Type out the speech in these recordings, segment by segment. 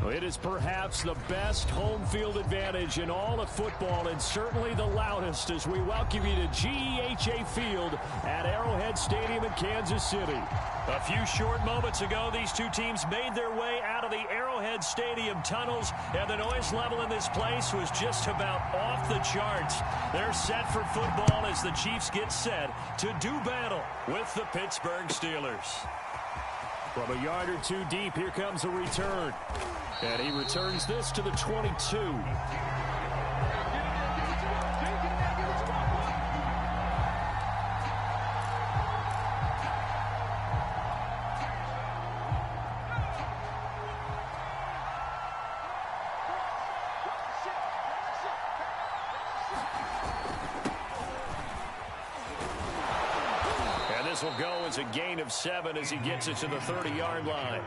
It is perhaps the best home field advantage in all of football, and certainly the loudest, as we welcome you to GEHA Field at Arrowhead Stadium in Kansas City. A few short moments ago, these two teams made their way out of the Arrowhead Stadium tunnels, and the noise level in this place was just about off the charts. They're set for football as the Chiefs get set to do battle with the Pittsburgh Steelers. From a yard or two deep, here comes a return. And he returns this to the 22. And this will go as a gain of 7 as he gets it to the 30-yard line.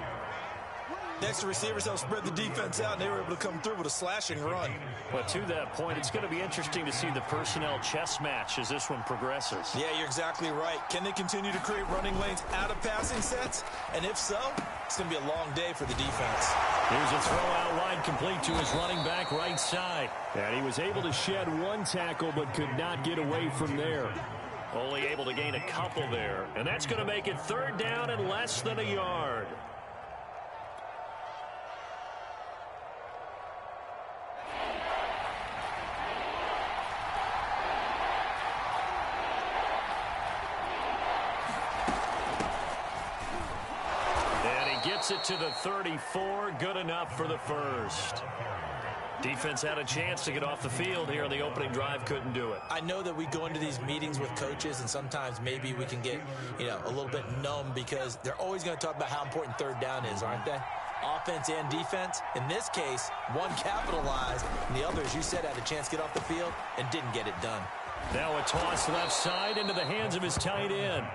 Next, the receivers help spread the defense out, and they were able to come through with a slashing run. But to that point, it's going to be interesting to see the personnel chess match as this one progresses. Yeah, you're exactly right. Can they continue to create running lanes out of passing sets? And if so, it's going to be a long day for the defense. Here's a throw out wide, complete to his running back right side. And he was able to shed one tackle but could not get away from there. Only able to gain a couple there. And that's going to make it 3rd down and less than a yard. Gets it to the 34, good enough for the first. Defense had a chance to get off the field here on the opening drive, couldn't do it. I know that we go into these meetings with coaches, and sometimes maybe we can get, a little bit numb because they're always going to talk about how important 3rd down is, aren't they? Offense and defense. In this case, one capitalized, and the other, as you said, had a chance to get off the field and didn't get it done. Now a toss left side into the hands of his tight end.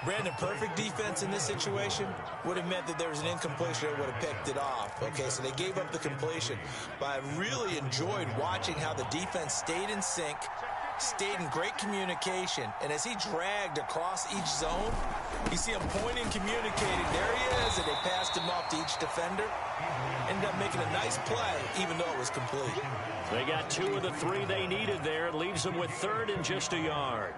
Brandon, perfect defense in this situation would have meant that there was an incompletion. They would have picked it off. Okay, so they gave up the completion. But I really enjoyed watching how the defense stayed in sync, stayed in great communication. And as he dragged across each zone, you see him pointing, communicating. There he is, and they passed him off to each defender. Ended up making a nice play, even though it was complete. They got 2 of the 3 they needed there. It leaves them with 3rd and just a yard.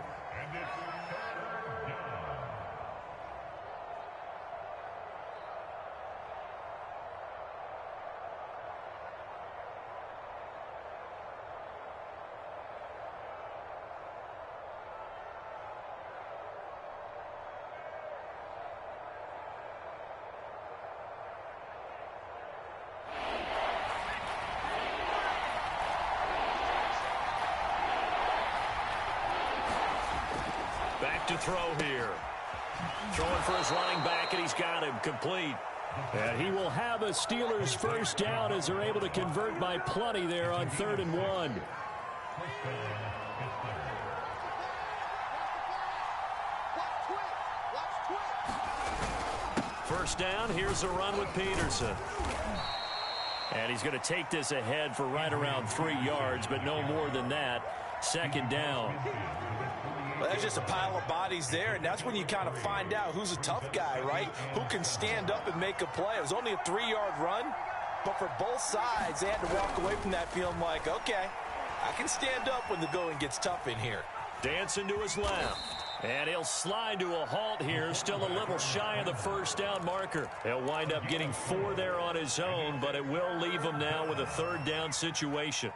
Back to throw here. Throwing for his running back, and he's got him complete. And he will have a Steelers 1st down as they're able to convert by plenty there on 3rd and 1. First down, here's a run with Peterson. And he's going to take this ahead for right around 3 yards, but no more than that. 2nd down. Well, there's just a pile of bodies there, and that's when you kind of find out who's a tough guy, right? Who can stand up and make a play. It was only a 3-yard run, but for both sides, they had to walk away from that feeling like, okay, I can stand up when the going gets tough in here. Dancing to his left. And he'll slide to a halt here, still a little shy of the 1st down marker. He'll wind up getting 4 there on his own, but it will leave him now with a 3rd down situation.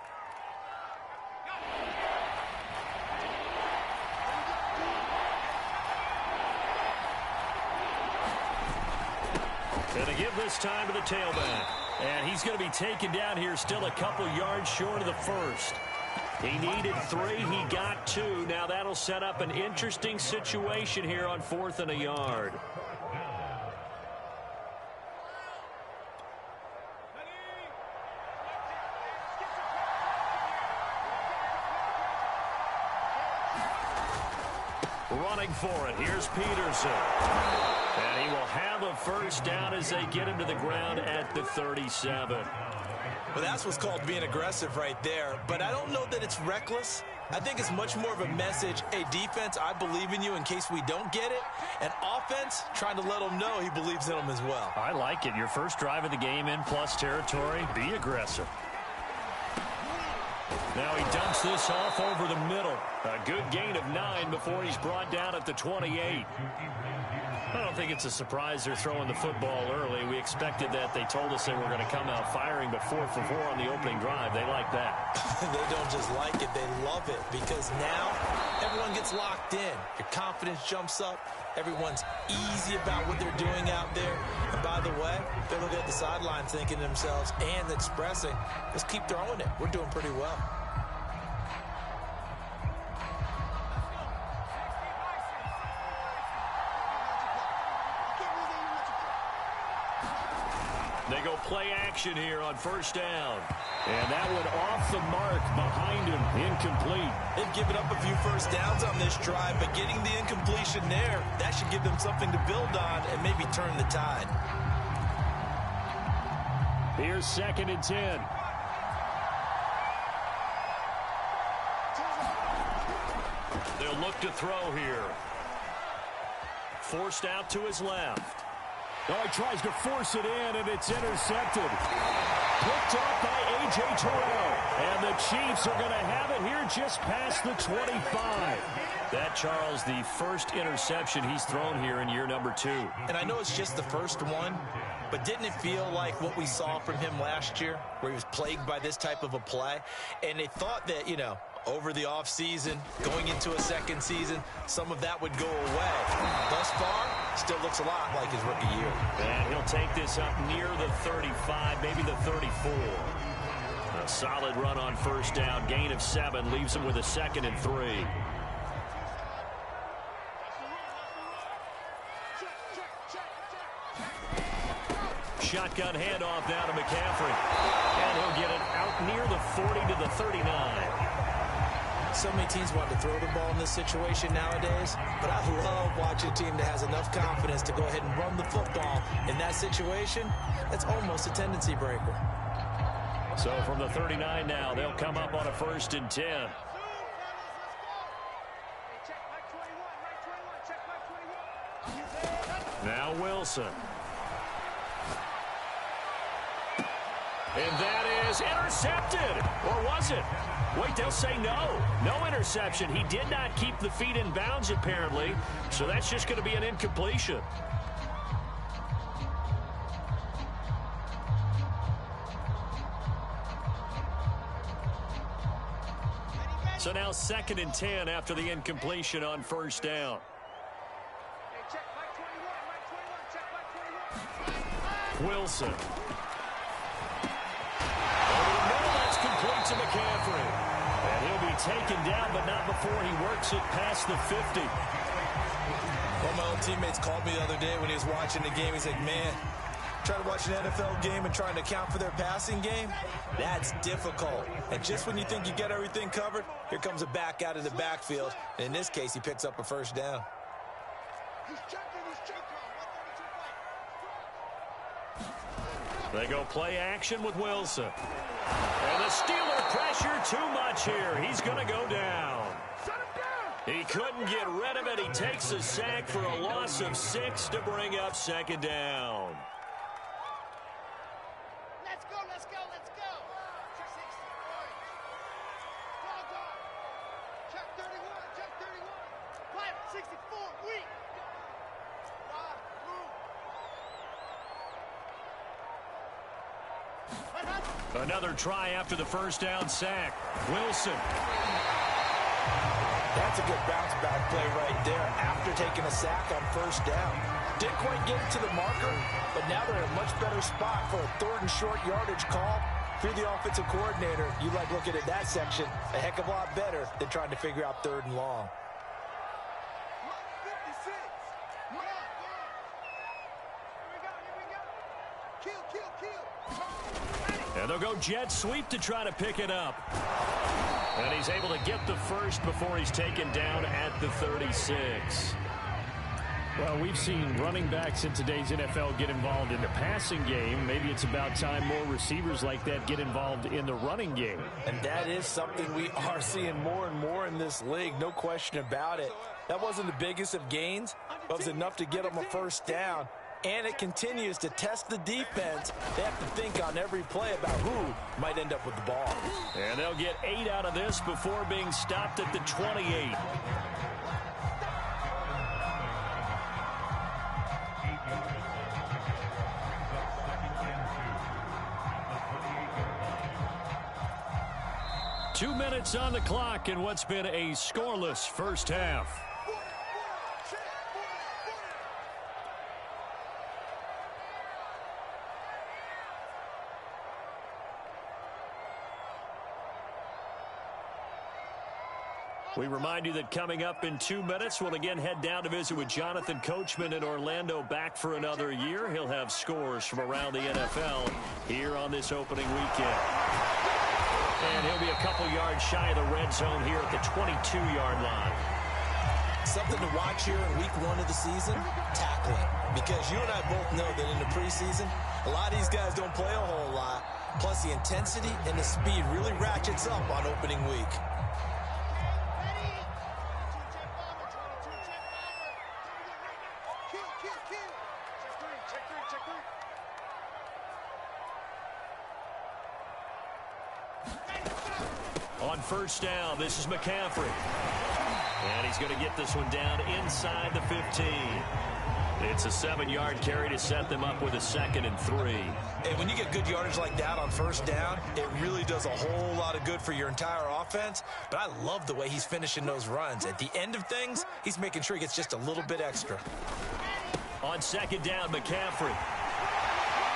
Going to give this time to the tailback. And he's going to be taken down here still a couple yards short of the 1st. He needed 3. He got 2. Now that'll set up an interesting situation here on 4th and a yard. Running for it. Here's Peterson. And he will have a 1st down as they get him to the ground at the 37. Well, that's what's called being aggressive right there. But I don't know that it's reckless. I think it's much more of a message, hey, defense, I believe in you in case we don't get it. And offense, trying to let them know he believes in them as well. I like it. Your first drive of the game in plus territory, be aggressive. Now he dumps this off over the middle. A good gain of 9 before he's brought down at the 28. I don't think it's a surprise they're throwing the football early. We expected that. They told us they were going to come out firing, but 4 for 4 on the opening drive. They like that. They don't just like it, they love it, because now everyone gets locked in. Your confidence jumps up. Everyone's easy about what they're doing out there. And by the way, they're looking at the sideline thinking to themselves and expressing, let's keep throwing it. We're doing pretty well. They go play action here on first down. And that one off the mark behind him, incomplete. They've given up a few first downs on this drive, but getting the incompletion there, that should give them something to build on and maybe turn the tide. Here's 2nd and 10. They'll look to throw here. Forced out to his left. Oh, he tries to force it in, and it's intercepted. Picked up by A.J. Terrell. And the Chiefs are going to have it here just past the 25. That, Charles, the first interception he's thrown here in year number 2. And I know it's just the first one, but didn't it feel like what we saw from him last year, where he was plagued by this type of a play? And they thought that, you know, over the offseason, going into a second season, some of that would go away. Thus far, still looks a lot like his rookie year. And he'll take this up near the 35, maybe the 34. A solid run on first down. Gain of 7 leaves him with a 2nd and 3. Shotgun handoff now to McCaffrey. And he'll get it out near the 40 to the 39. So many teams want to throw the ball in this situation nowadays, but I love watching a team that has enough confidence to go ahead and run the football. In that situation, that's almost a tendency breaker. So from the 39 now, they'll come up on a 1st and 10. Now Wilson. And that is intercepted. Or was it? Wait, they'll say no. No interception. He did not keep the feet in bounds, apparently. So that's just going to be an incompletion. So now 2nd and 10 after the incompletion on first down. Wilson. Complete to McCaffrey. And he'll be taken down, but not before he works it past the 50. One of my old teammates called me the other day when he was watching the game. He's like, man, trying to watch an NFL game and trying to account for their passing game, that's difficult. And just when you think you get everything covered, here comes a back out of the backfield. And in this case, he picks up a first down. They go play action with Wilson. And the Steeler pressure too much here. He's going to go down. He couldn't get rid of it. He takes a sack for a loss of 6 to bring up 2nd down. Let's go, let's go, let's go. Check 31, check 31. 564, weak. Another try after the first down sack. Wilson. That's a good bounce back play right there after taking a sack on first down. Didn't quite get it to the marker, but now they're in a much better spot for a 3rd and short yardage call. If you're the offensive coordinator, you like looking at that section a heck of a lot better than trying to figure out 3rd and long. And they'll go jet sweep to try to pick it up. And he's able to get the first before he's taken down at the 36. Well, we've seen running backs in today's NFL get involved in the passing game. Maybe it's about time more receivers like that get involved in the running game. And that is something we are seeing more and more in this league, no question about it. That wasn't the biggest of gains, but it was enough to get them a first down. And it continues to test the defense. They have to think on every play about who might end up with the ball. And they'll get 8 out of this before being stopped at the 28. Two minutes on the clock in what's been a scoreless first half. We remind you that coming up in 2 minutes, we'll again head down to visit with Jonathan Coachman in Orlando, back for another year. He'll have scores from around the NFL here on this opening weekend. And he'll be a couple yards shy of the red zone here at the 22-yard line. Something to watch here in week 1 of the season, tackling. Because you and I both know that in the preseason, a lot of these guys don't play a whole lot. Plus the intensity and the speed really ratchets up on opening week. On first down, this is McCaffrey. And he's going to get this one down inside the 15. It's a 7-yard carry to set them up with a 2nd and 3. And when you get good yardage like that on first down, it really does a whole lot of good for your entire offense. But I love the way he's finishing those runs. At the end of things, he's making sure he gets just a little bit extra. On 2nd down, McCaffrey.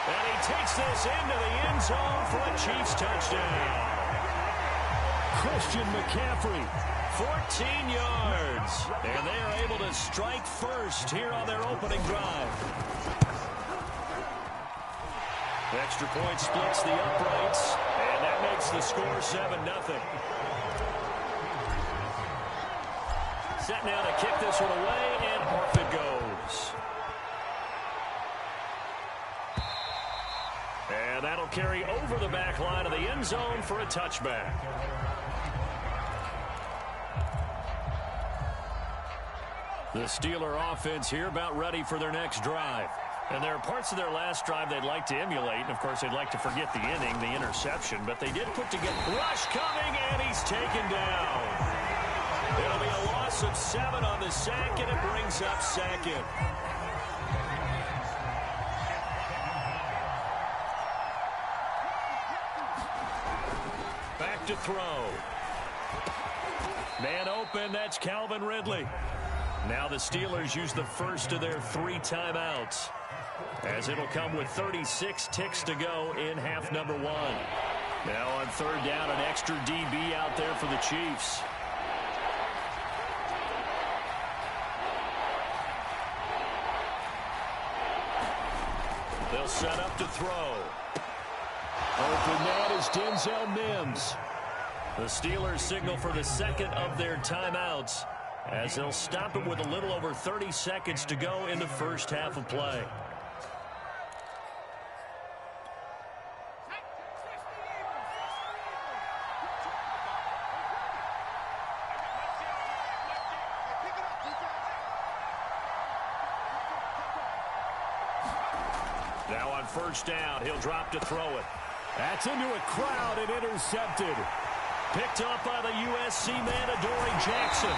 And he takes this into the end zone for a Chiefs touchdown. Christian McCaffrey, 14 yards. And they are able to strike first here on their opening drive. Extra point splits the uprights, and that makes the score 7-0. Set now to kick this one away, and off it goes. And that'll carry over the back line of the end zone for a touchback. The Steeler offense here about ready for their next drive. And there are parts of their last drive they'd like to emulate. And, of course, they'd like to forget the inning, the interception. But they did put together. Rush coming, and he's taken down. It'll be a loss of 7 on the sack, and it brings up 2nd. Back to throw. Man open, that's Calvin Ridley. Now the Steelers use the first of their 3 timeouts, as it'll come with 36 ticks to go in half number 1. Now on 3rd down, an extra DB out there for the Chiefs. They'll set up to throw. Open man is Denzel Mims. The Steelers signal for the 2nd of their timeouts, as they'll stop it with a little over 30 seconds to go in the first half of play. Now on first down, he'll drop to throw it. That's into a crowd and intercepted. Picked up by the USC man, Adoree Jackson.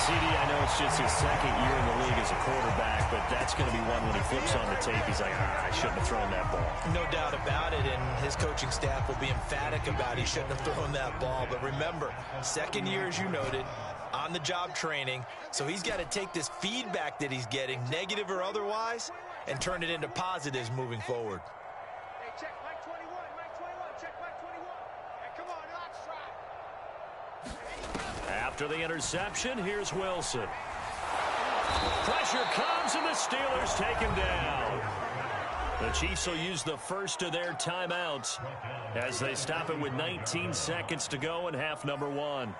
CD, I know it's just his 2nd year in the league as a quarterback, but that's going to be one when he flips on the tape. He's like, I shouldn't have thrown that ball. No doubt about it, and his coaching staff will be emphatic about he shouldn't have thrown that ball. But remember, 2nd year, as you noted, on-the-job training, so he's got to take this feedback that he's getting, negative or otherwise, and turn it into positives moving forward. Hey, check Mike 21, Mike 21, check Mike 21. Hey, come on, let's try. After the interception, here's Wilson. Pressure comes, and the Steelers take him down. The Chiefs will use the first of their timeouts as they stop it with 19 seconds to go in half number 1.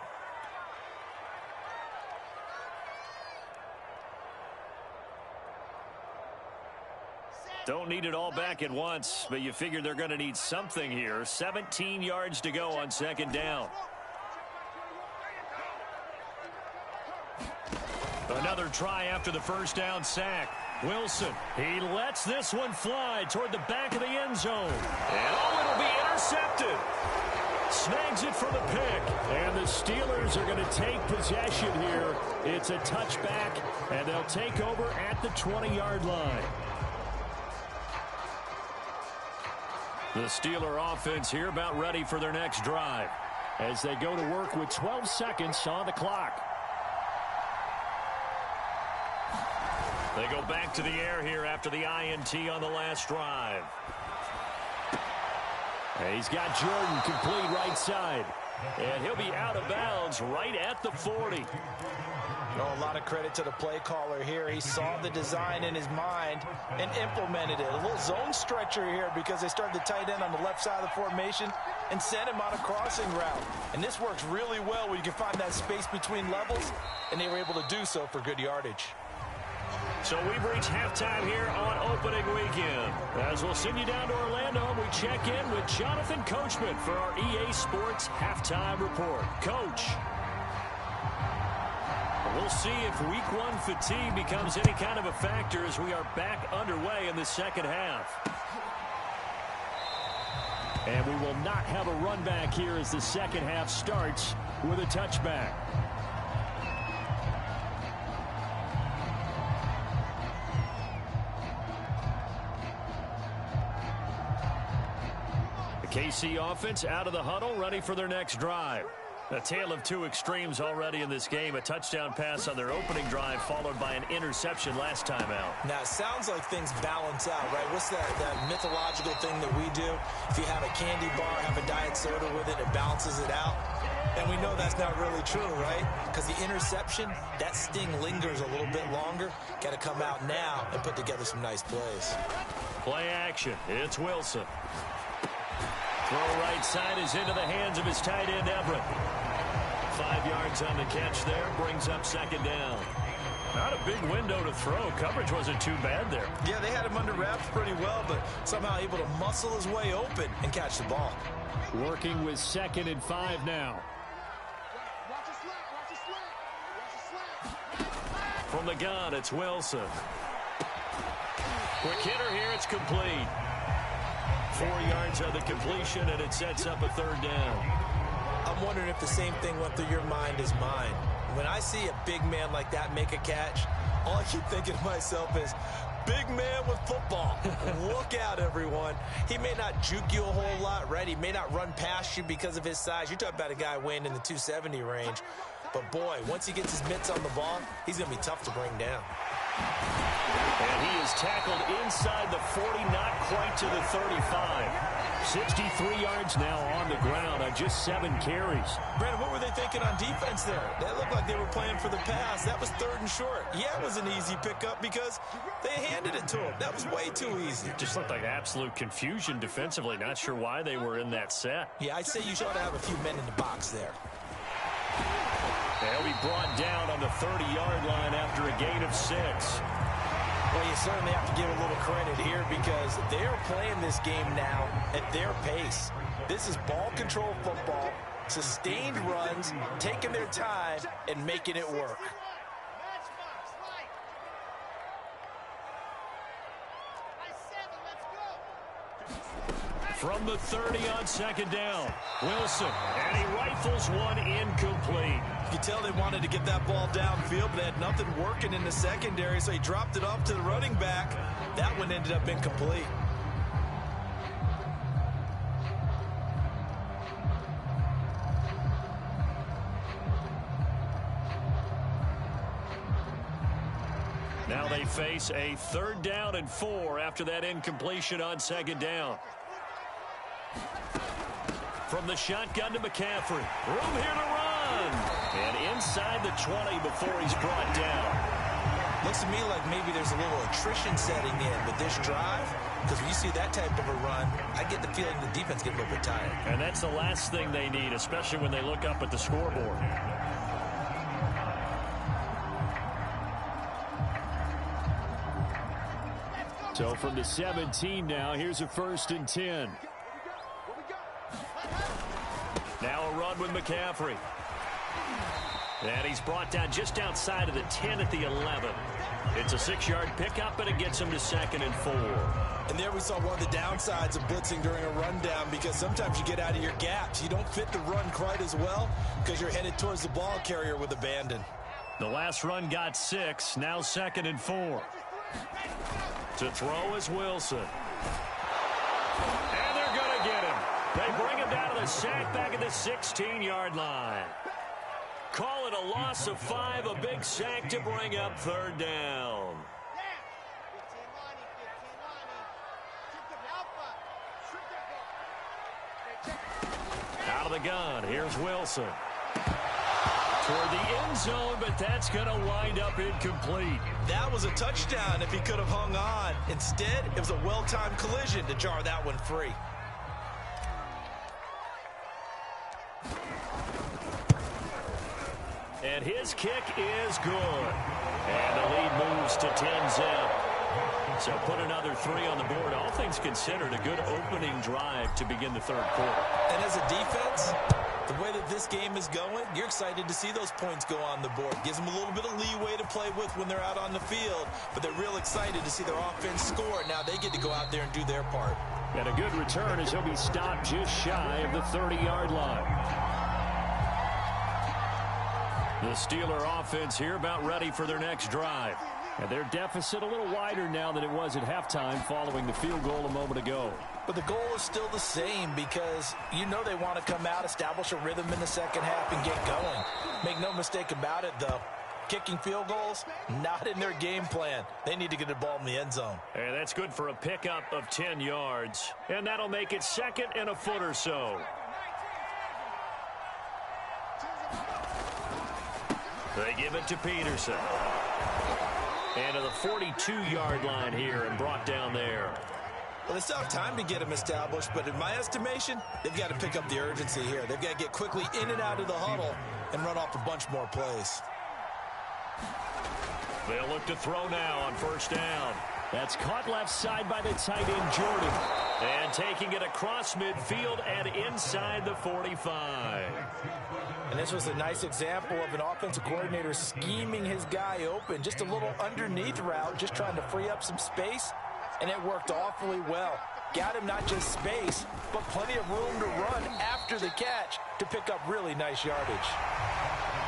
Don't need it all back at once, but you figure they're going to need something here. 17 yards to go on second down. Another try after the first down sack. Wilson, he lets this one fly toward the back of the end zone. And it'll be intercepted. Snags it for the pick. And the Steelers are going to take possession here. It's a touchback, and they'll take over at the 20-yard line. The Steeler offense here about ready for their next drive as they go to work with 12 seconds on the clock. They go back to the air here after the INT on the last drive. And he's got Jordan complete right side. And he'll be out of bounds right at the 40. A lot of credit to the play caller here. He saw the design in his mind and implemented it. A little zone stretcher here because they started the tight end on the left side of the formation and sent him on a crossing route. And this works really well where you can find that space between levels, and they were able to do so for good yardage. So we've reached halftime here on opening weekend. As we'll send you down to Orlando, we check in with Jonathan Coachman for our EA Sports Halftime Report. Coach. We'll see if week one fatigue becomes any kind of a factor as we are back underway in the second half. And we will not have a run back here as the second half starts with a touchback. The KC offense out of the huddle, ready for their next drive. A tale of two extremes already in this game. A touchdown pass on their opening drive followed by an interception last time out. Now, it sounds like things balance out, right? What's that mythological thing that we do? If you have a candy bar, have a diet soda with it, it balances it out. And we know that's not really true, right? Because the interception, that sting lingers a little bit longer. Got to come out now and put together some nice plays. Play action. It's Wilson. Throw right side is into the hands of his tight end, Everett. 5 yards on the catch there. Brings up second down. Not a big window to throw. Coverage wasn't too bad there. Yeah, they had him under wraps pretty well, but somehow able to muscle his way open and catch the ball. Working with 2nd and 5 now. From the gun, it's Wilson. Quick hitter here. It's complete. 4 yards on the completion, and it sets up a third down. I'm wondering if the same thing went through your mind as mine. When I see a big man like that make a catch, all I keep thinking to myself is, big man with football. Look out, everyone. He may not juke you a whole lot, right? He may not run past you because of his size. You're talking about a guy weighing in the 270 range. But, boy, once he gets his mitts on the ball, he's going to be tough to bring down. And he is tackled inside the 40, not quite to the 35. 63 yards now on the ground on just 7 carries. Brandon, what were they thinking on defense there? That looked like they were playing for the pass. That was 3rd and short. Yeah, it was an easy pickup because they handed it to him. That was way too easy. Just looked like absolute confusion defensively. Not sure why they were in that set. Yeah, I'd say you should have a few men in the box there. They'll be brought down on the 30-yard line after a gain of 6. Well, you certainly have to give a little credit here because they're playing this game now at their pace. This is ball control football, sustained runs, taking their time, and making it work. From the 30 on 2nd down, Wilson, and he rifles one incomplete. You can tell they wanted to get that ball downfield, but they had nothing working in the secondary, so he dropped it off to the running back. That one ended up incomplete. Now they face a 3rd down and 4 after that incompletion on 2nd down. From the shotgun to McCaffrey. Room here to run. And inside the 20 before he's brought down. Looks to me like maybe there's a little attrition setting in with this drive. Because when you see that type of a run, I get the feeling the defense gets a little bit tired. And that's the last thing they need, especially when they look up at the scoreboard. So from the 17 now, here's a 1st and 10. Now a run with McCaffrey. And he's brought down just outside of the 10 at the 11. It's a 6-yard pickup, but it gets him to 2nd and 4. And there we saw one of the downsides of blitzing during a rundown, because sometimes you get out of your gaps. You don't fit the run quite as well because you're headed towards the ball carrier with abandon. The last run got 6, now 2nd and 4. To throw is Wilson. And they're going to get him. They bring him down to the sack back at the 16-yard line. Call it a loss of 5, a big sack to bring up 3rd down. Out of the gun, here's Wilson. Toward the end zone, but that's going to wind up incomplete. That was a touchdown if he could have hung on. Instead, it was a well-timed collision to jar that one free. And his kick is good. And the lead moves to 10-zip. So put another 3 on the board. All things considered, a good opening drive to begin the 3rd quarter. And as a defense, the way that this game is going, you're excited to see those points go on the board. Gives them a little bit of leeway to play with when they're out on the field, but they're real excited to see their offense score. Now they get to go out there and do their part. And a good return as he'll be stopped just shy of the 30-yard line. The Steeler offense here about ready for their next drive. And their deficit a little wider now than it was at halftime following the field goal a moment ago. But the goal is still the same, because you know they want to come out, establish a rhythm in the second half, and get going. Make no mistake about it, though. Kicking field goals, not in their game plan. They need to get the ball in the end zone. And that's good for a pickup of 10 yards. And that'll make it 2nd and a foot or so. They give it to Peterson. And to the 42-yard line here and brought down there. Well, they still have time to get him established, but in my estimation, they've got to pick up the urgency here. They've got to get quickly in and out of the huddle and run off a bunch more plays. They'll look to throw now on 1st down. That's caught left side by the tight end, Jordan. And taking it across midfield and inside the 45. And this was a nice example of an offensive coordinator scheming his guy open. Just a little underneath route, just trying to free up some space. And it worked awfully well. Got him not just space, but plenty of room to run after the catch to pick up really nice yardage.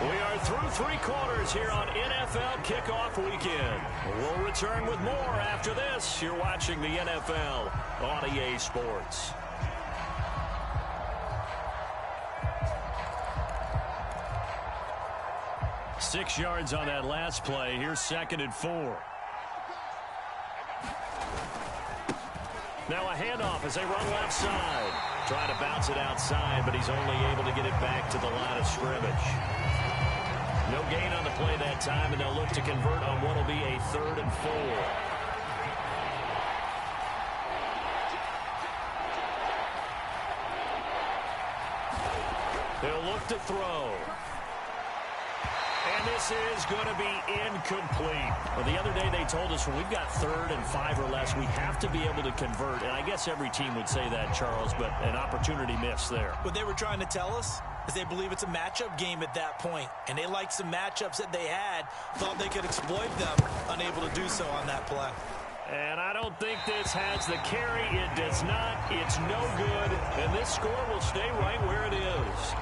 We are through 3 quarters here on NFL Kickoff Weekend. We'll return with more after this. You're watching the NFL on EA Sports. Six yards on that last play. Here's 2nd and 4. Now a handoff as they run left side. Trying to bounce it outside, but he's only able to get it back to the line of scrimmage. No gain on the play that time, and they'll look to convert on what will be a 3rd and 4. They'll look to throw. And this is going to be incomplete. Well, the other day they told us when we've got 3rd and 5 or less, we have to be able to convert. And I guess every team would say that, Charles, but an opportunity missed there. What they were trying to tell us is they believe it's a matchup game at that point. And they liked some matchups that they had, thought they could exploit them, unable to do so on that play. And I don't think this has the carry. It does not. It's no good. And this score will stay right where it is.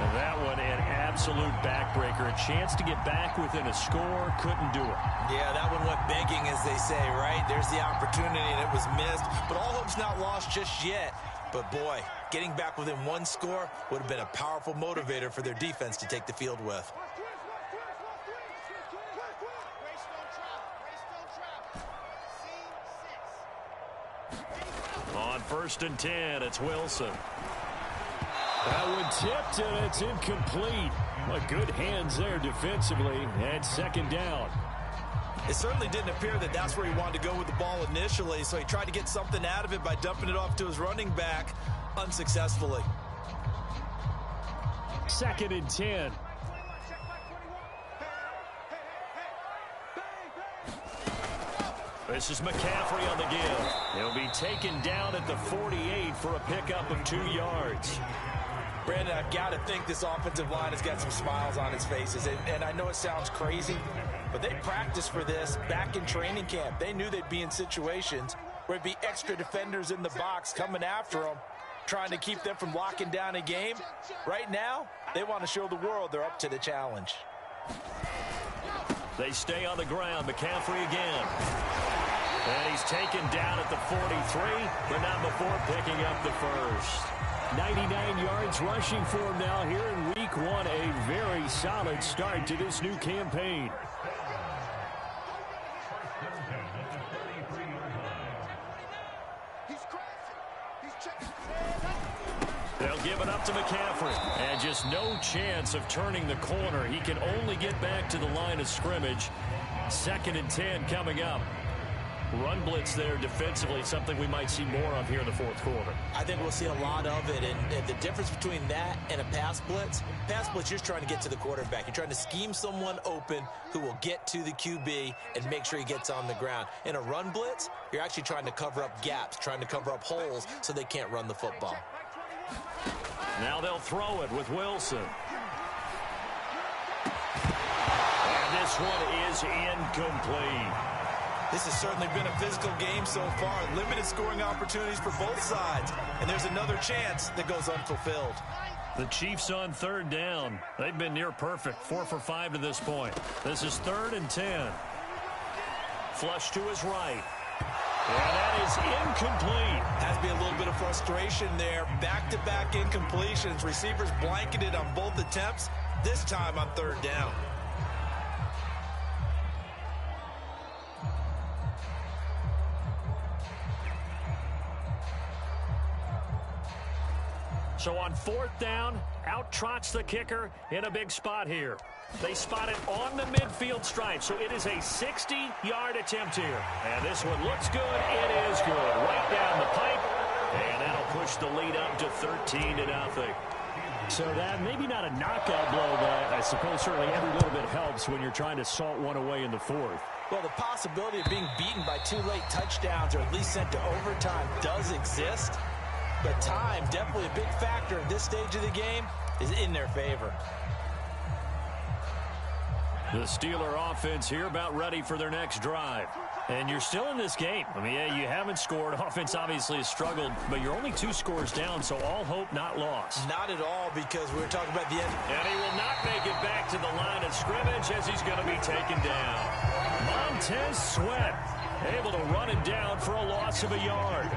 And that one, an absolute backbreaker. A chance to get back within a score, couldn't do it. Yeah, that one went begging, as they say, right? There's the opportunity, and it was missed. But all hope's not lost just yet. But, boy, getting back within 1 score would have been a powerful motivator for their defense to take the field with. On 1st and 10, it's Wilson. That one tipped, and it's incomplete. Well, good hands there defensively, and 2nd down. It certainly didn't appear that that's where he wanted to go with the ball initially, so he tried to get something out of it by dumping it off to his running back unsuccessfully. 2nd and 10. This is McCaffrey on the give. He'll be taken down at the 48 for a pickup of 2 yards. Brandon, I've got to think this offensive line has got some smiles on its faces. And I know it sounds crazy, but they practiced for this back in training camp. They knew they'd be in situations where it'd be extra defenders in the box coming after them, trying to keep them from locking down a game. Right now, they want to show the world they're up to the challenge. They stay on the ground. McCaffrey again. And he's taken down at the 43, but not before picking up the first. 99 yards rushing for him now here in week 1. A very solid start to this new campaign. They'll give it up to McCaffrey. And just no chance of turning the corner. He can only get back to the line of scrimmage. 2nd and 10 coming up. Run blitz there defensively, something we might see more of here in the 4th quarter. I think we'll see a lot of it, and the difference between that and a pass blitz, you're just trying to get to the quarterback. You're trying to scheme someone open who will get to the QB and make sure he gets on the ground. In a run blitz, you're actually trying to cover up gaps, trying to cover up holes so they can't run the football. Now they'll throw it with Wilson. And this one is incomplete. This has certainly been a physical game so far. Limited scoring opportunities for both sides. And there's another chance that goes unfulfilled. The Chiefs on 3rd down. They've been near perfect. 4 for 5 to this point. This is 3rd and 10. Flush to his right. And that is incomplete. Has to be a little bit of frustration there. Back-to-back incompletions. Receivers blanketed on both attempts. This time on 3rd down. So on 4th down, out trots the kicker in a big spot here. They spot it on the midfield stripe, so it is a 60-yard attempt here. And this one looks good. It is good. Right down the pipe. And that'll push the lead up to 13-0. So that maybe not a knockout blow, but I suppose certainly every little bit helps when you're trying to salt one away in the 4th. Well, the possibility of being beaten by 2 late touchdowns or at least sent to overtime does exist. But time, definitely a big factor at this stage of the game, is in their favor. The Steeler offense here about ready for their next drive. And you're still in this game. I mean, yeah, you haven't scored. Offense obviously has struggled, but you're only 2 scores down, so all hope not lost. Not at all, because we were talking about the end. And he will not make it back to the line of scrimmage as he's going to be taken down. Montez Sweat able to run it down for a loss of a yard.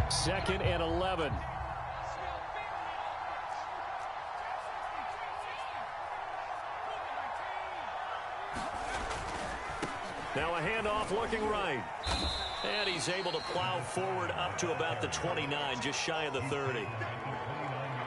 2nd and 11. Now a handoff looking right. And he's able to plow forward up to about the 29, just shy of the 30.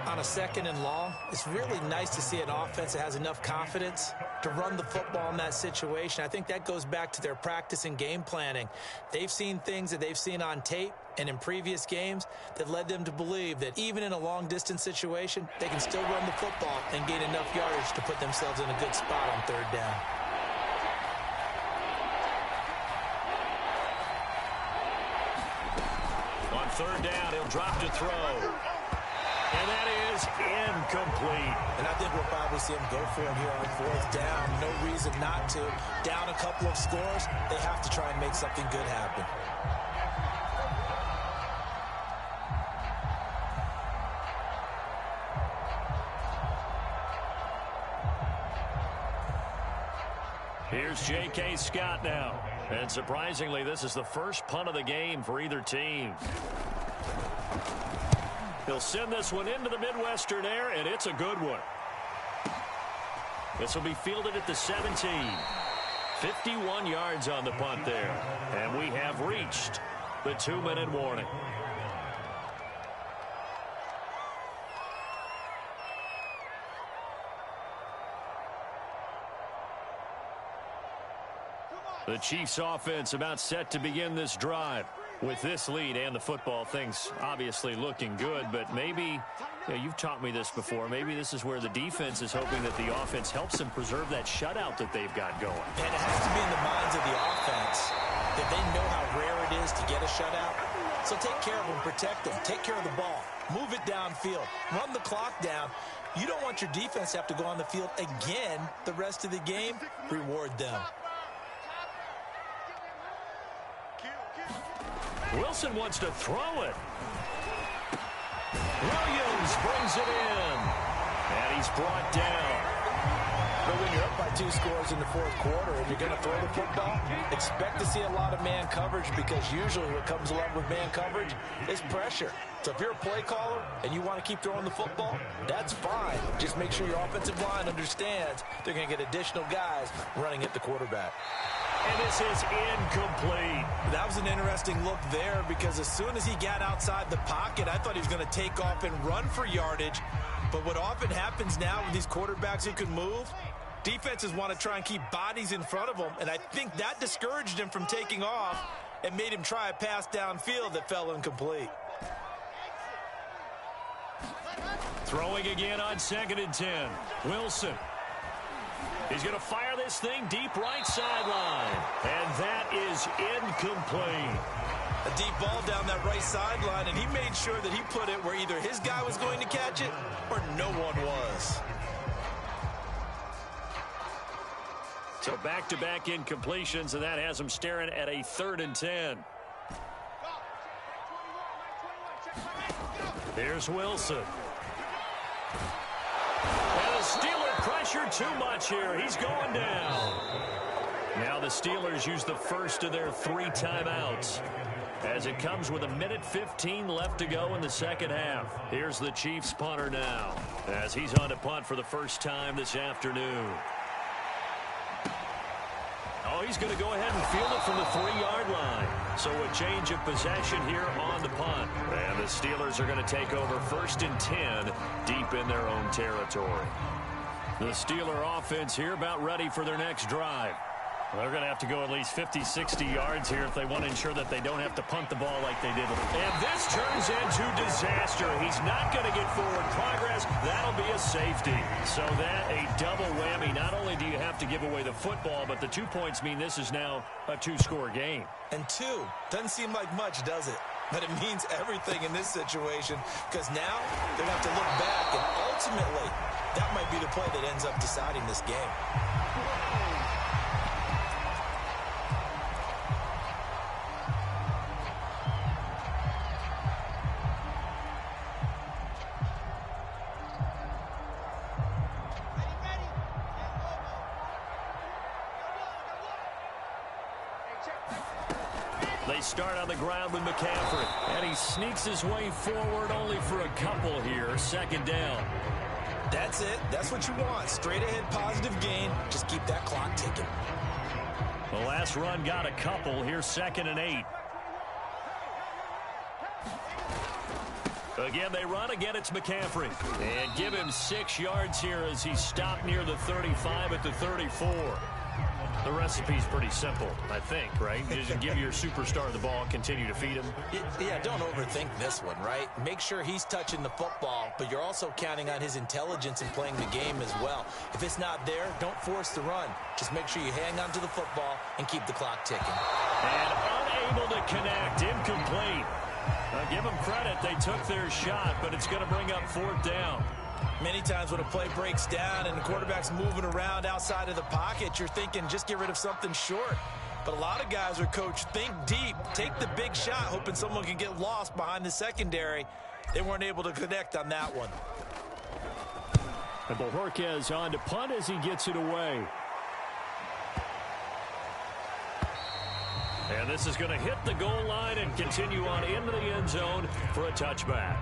On a 2nd and long, it's really nice to see an offense that has enough confidence to run the football in that situation. I think that goes back to their practice and game planning. They've seen things that they've seen on tape and in previous games that led them to believe that even in a long-distance situation, they can still run the football and gain enough yardage to put themselves in a good spot on 3rd down. On 3rd down, he'll drop to throw. And that is incomplete. And I think we'll probably see him go for it here on 4th down. No reason not to. Down a couple of scores, they have to try and make something good happen. Here's J.K. Scott now. And surprisingly, this is the first punt of the game for either team. He'll send this one into the Midwestern air, and it's a good one. This will be fielded at the 17. 51 yards on the punt there. And we have reached the 2-minute warning. The Chiefs offense about set to begin this drive. With this lead and the football, things obviously looking good, but maybe, you've taught me this before, maybe this is where the defense is hoping that the offense helps them preserve that shutout that they've got going. And it has to be in the minds of the offense that they know how rare it is to get a shutout. So take care of them, protect them, take care of the ball, move it downfield, run the clock down. You don't want your defense to have to go on the field again the rest of the game. Reward them. Wilson wants to throw it. Williams brings it in. And he's brought down. But when you're up by 2 scores in the fourth quarter and you're going to throw the football, expect to see a lot of man coverage, because usually what comes along with man coverage is pressure. So if you're a play caller and you want to keep throwing the football, that's fine. Just make sure your offensive line understands they're going to get additional guys running at the quarterback. And this is incomplete. That was an interesting look there, because as soon as he got outside the pocket, I thought he was going to take off and run for yardage. But what often happens now with these quarterbacks who can move, defenses want to try and keep bodies in front of them, and I think that discouraged him from taking off and made him try a pass downfield that fell incomplete. Throwing again on 2nd and 10. Wilson. He's going to fire this thing deep right sideline. And that is incomplete. A deep ball down that right sideline, and he made sure that he put it where either his guy was going to catch it or no one was. So back-to-back incompletions, and that has him staring at a 3rd and 10. Here's Wilson. And the Steeler pressure too much here. He's going down. Now the Steelers use the first of their 3 timeouts, as it comes with 1:15 left to go in the second half. Here's the Chiefs punter now, as he's on to punt for the first time this afternoon. Oh, he's going to go ahead and field it from the 3-yard line. So a change of possession here on the punt. And the Steelers are going to take over 1st and 10 deep in their own territory. The Steeler offense here about ready for their next drive. Well, they're going to have to go at least 50, 60 yards here if they want to ensure that they don't have to punt the ball like they did. And this turns into disaster. He's not going to get forward progress. That'll be a safety. So that a double whammy. Not only do you have to give away the football, but the 2 points mean this is now a 2-score game. And 2 doesn't seem like much, does it? But it means everything in this situation, because now they're going to have to look back, and ultimately that might be the play that ends up deciding this game. They start on the ground with McCaffrey, and he sneaks his way forward only for a couple here. 2nd down. That's it. That's what you want. Straight ahead positive gain. Just keep that clock ticking. The last run got a couple. Here's 2nd and 8. Again, they run. Again, it's McCaffrey. And give him 6 yards here as he stopped near the 35 at the 34. The recipe's pretty simple, I think, right? You just give your superstar the ball, continue to feed him. Yeah, don't overthink this one, right? Make sure he's touching the football, but you're also counting on his intelligence in playing the game as well. If it's not there, don't force the run. Just make sure you hang on to the football and keep the clock ticking. And unable to connect, incomplete. Give them credit, they took their shot, but it's going to bring up 4th down. Many times when a play breaks down and the quarterback's moving around outside of the pocket, you're thinking just get rid of something short. But a lot of guys are coached, think deep, take the big shot, hoping someone can get lost behind the secondary. They weren't able to connect on that one. And Bojorquez on to punt as he gets it away. And this is going to hit the goal line and continue on into the end zone for a touchback.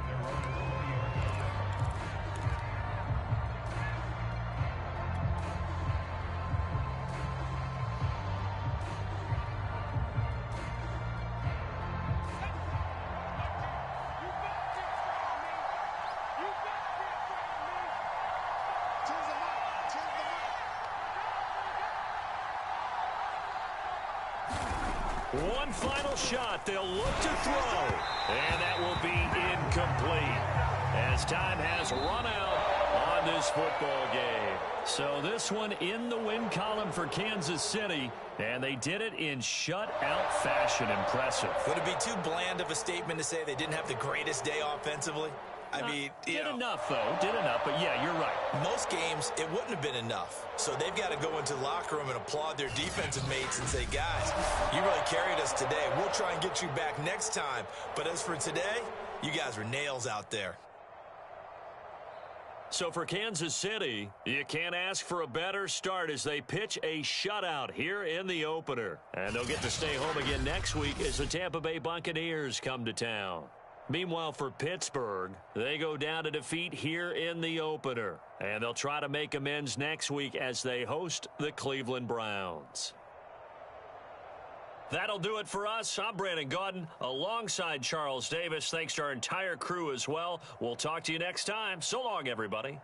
One final shot. They'll look to throw. And that will be incomplete as time has run out on this football game. So this one in the win column for Kansas City, and they did it in shutout fashion. Impressive. Would it be too bland of a statement to say they didn't have the greatest day offensively? I mean, did enough, though. Did enough, but yeah, you're right. Most games, it wouldn't have been enough. So they've got to go into the locker room and applaud their defensive mates and say, guys, you really carried us today. We'll try and get you back next time. But as for today, you guys were nails out there. So for Kansas City, you can't ask for a better start as they pitch a shutout here in the opener. And they'll get to stay home again next week as the Tampa Bay Buccaneers come to town. Meanwhile, for Pittsburgh, they go down to defeat here in the opener. And they'll try to make amends next week as they host the Cleveland Browns. That'll do it for us. I'm Brandon Gaudin alongside Charles Davis. Thanks to our entire crew as well. We'll talk to you next time. So long, everybody.